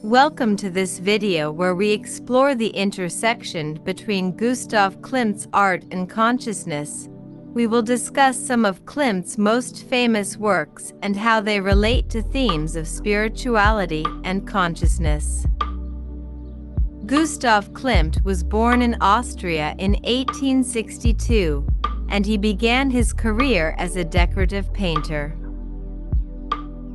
Welcome to this video where we explore the intersection between Gustav Klimt's art and consciousness. We will discuss some of Klimt's most famous works and how they relate to themes of spirituality and consciousness. Gustav Klimt was born in Austria in 1862, and he began his career as a decorative painter.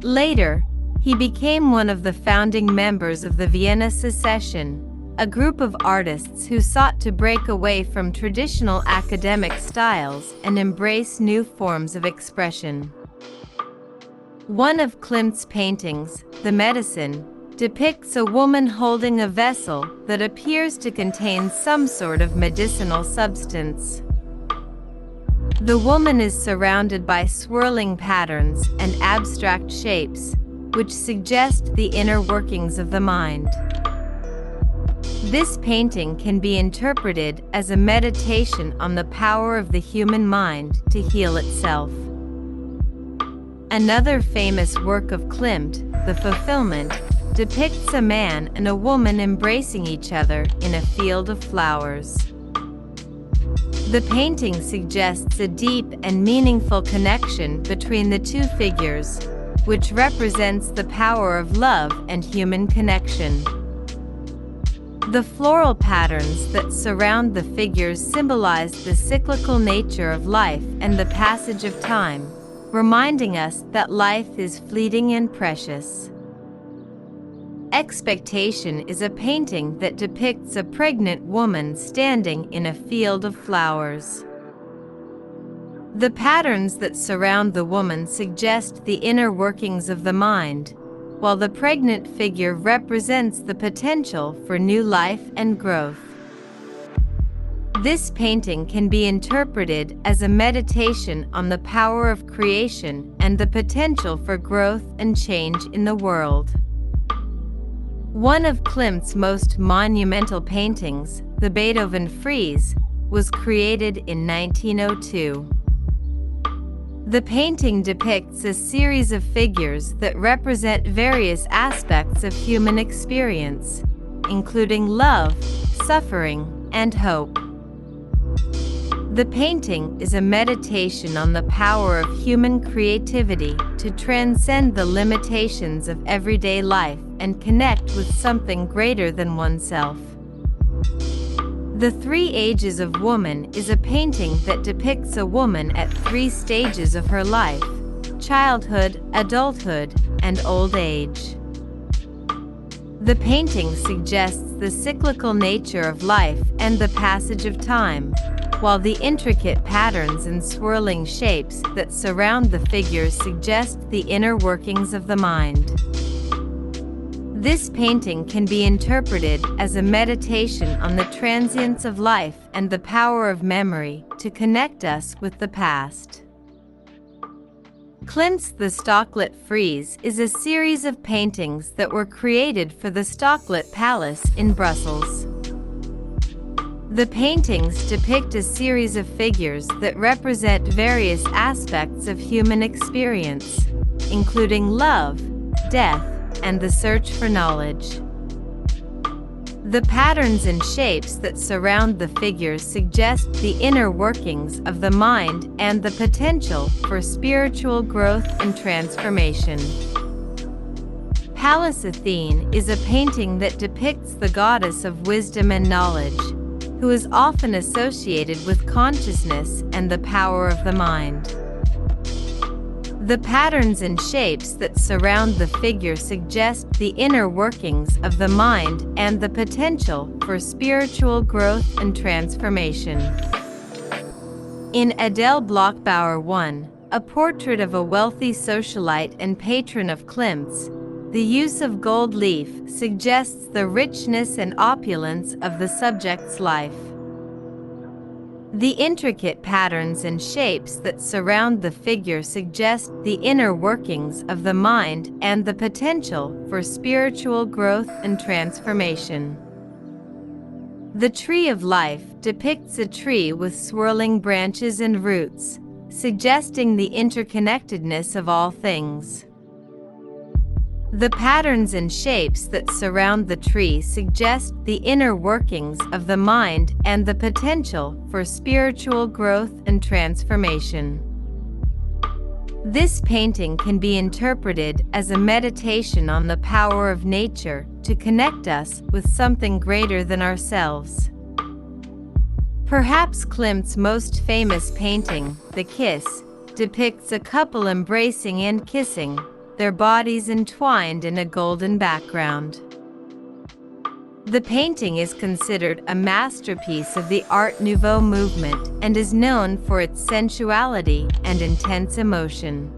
Later, he became one of the founding members of the Vienna Secession, a group of artists who sought to break away from traditional academic styles and embrace new forms of expression. One of Klimt's paintings, The Medicine, depicts a woman holding a vessel that appears to contain some sort of medicinal substance. The woman is surrounded by swirling patterns and abstract shapes, which suggest the inner workings of the mind. This painting can be interpreted as a meditation on the power of the human mind to heal itself. Another famous work of Klimt, The Fulfillment, depicts a man and a woman embracing each other in a field of flowers. The painting suggests a deep and meaningful connection between the two figures, which represents the power of love and human connection. The floral patterns that surround the figures symbolize the cyclical nature of life and the passage of time, reminding us that life is fleeting and precious. Expectation is a painting that depicts a pregnant woman standing in a field of flowers. The patterns that surround the woman suggest the inner workings of the mind, while the pregnant figure represents the potential for new life and growth. This painting can be interpreted as a meditation on the power of creation and the potential for growth and change in the world. One of Klimt's most monumental paintings, the Beethoven Frieze, was created in 1902. The painting depicts a series of figures that represent various aspects of human experience, including love, suffering, and hope. The painting is a meditation on the power of human creativity to transcend the limitations of everyday life and connect with something greater than oneself. The Three Ages of Woman is a painting that depicts a woman at three stages of her life: childhood, adulthood, and old age. The painting suggests the cyclical nature of life and the passage of time, while the intricate patterns and swirling shapes that surround the figures suggest the inner workings of the mind. This painting can be interpreted as a meditation on the transience of life and the power of memory to connect us with the past. Klimt's The Stocklit Frieze is a series of paintings that were created for the Stocklit Palace in Brussels. The paintings depict a series of figures that represent various aspects of human experience, including love, death, and the search for knowledge. The patterns and shapes that surround the figures suggest the inner workings of the mind and the potential for spiritual growth and transformation. Pallas Athene is a painting that depicts the goddess of wisdom and knowledge, who is often associated with consciousness and the power of the mind. The patterns and shapes that surround the figure suggest the inner workings of the mind and the potential for spiritual growth and transformation. In Adele Bloch-Bauer 1, a portrait of a wealthy socialite and patron of Klimt's, the use of gold leaf suggests the richness and opulence of the subject's life. The intricate patterns and shapes that surround the figure suggest the inner workings of the mind and the potential for spiritual growth and transformation. The Tree of Life depicts a tree with swirling branches and roots, suggesting the interconnectedness of all things. The patterns and shapes that surround the tree suggest the inner workings of the mind and the potential for spiritual growth and transformation. This painting can be interpreted as a meditation on the power of nature to connect us with something greater than ourselves. Perhaps Klimt's most famous painting, The Kiss, depicts a couple embracing and kissing, their bodies entwined in a golden background. The painting is considered a masterpiece of the Art Nouveau movement and is known for its sensuality and intense emotion.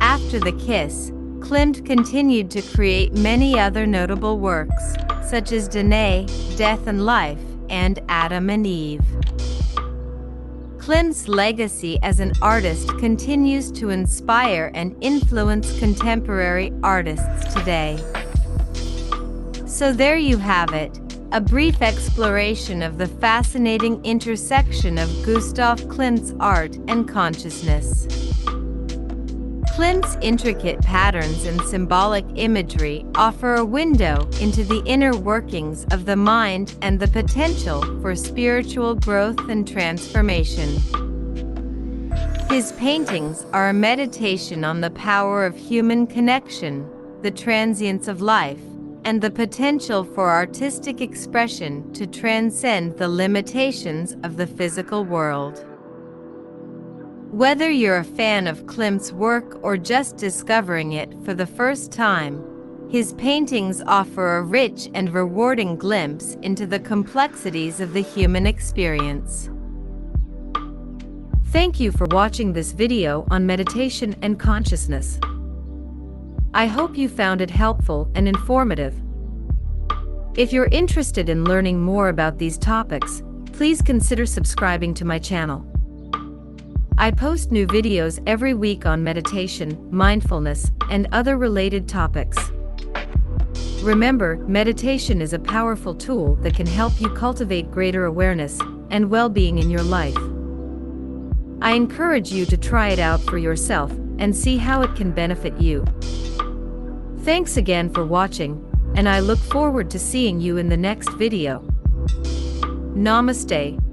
After The Kiss, Klimt continued to create many other notable works, such as Danae, Death and Life, and Adam and Eve. Klimt's legacy as an artist continues to inspire and influence contemporary artists today. So there you have it, a brief exploration of the fascinating intersection of Gustav Klimt's art and consciousness. Klimt's intricate patterns and symbolic imagery offer a window into the inner workings of the mind and the potential for spiritual growth and transformation. His paintings are a meditation on the power of human connection, the transience of life, and the potential for artistic expression to transcend the limitations of the physical world. Whether you're a fan of Klimt's work or just discovering it for the first time, his paintings offer a rich and rewarding glimpse into the complexities of the human experience. Thank you for watching this video on meditation and consciousness. I hope you found it helpful and informative. If you're interested in learning more about these topics, please consider subscribing to my channel. I post new videos every week on meditation, mindfulness, and other related topics. Remember, meditation is a powerful tool that can help you cultivate greater awareness and well-being in your life. I encourage you to try it out for yourself and see how it can benefit you. Thanks again for watching, and I look forward to seeing you in the next video. Namaste.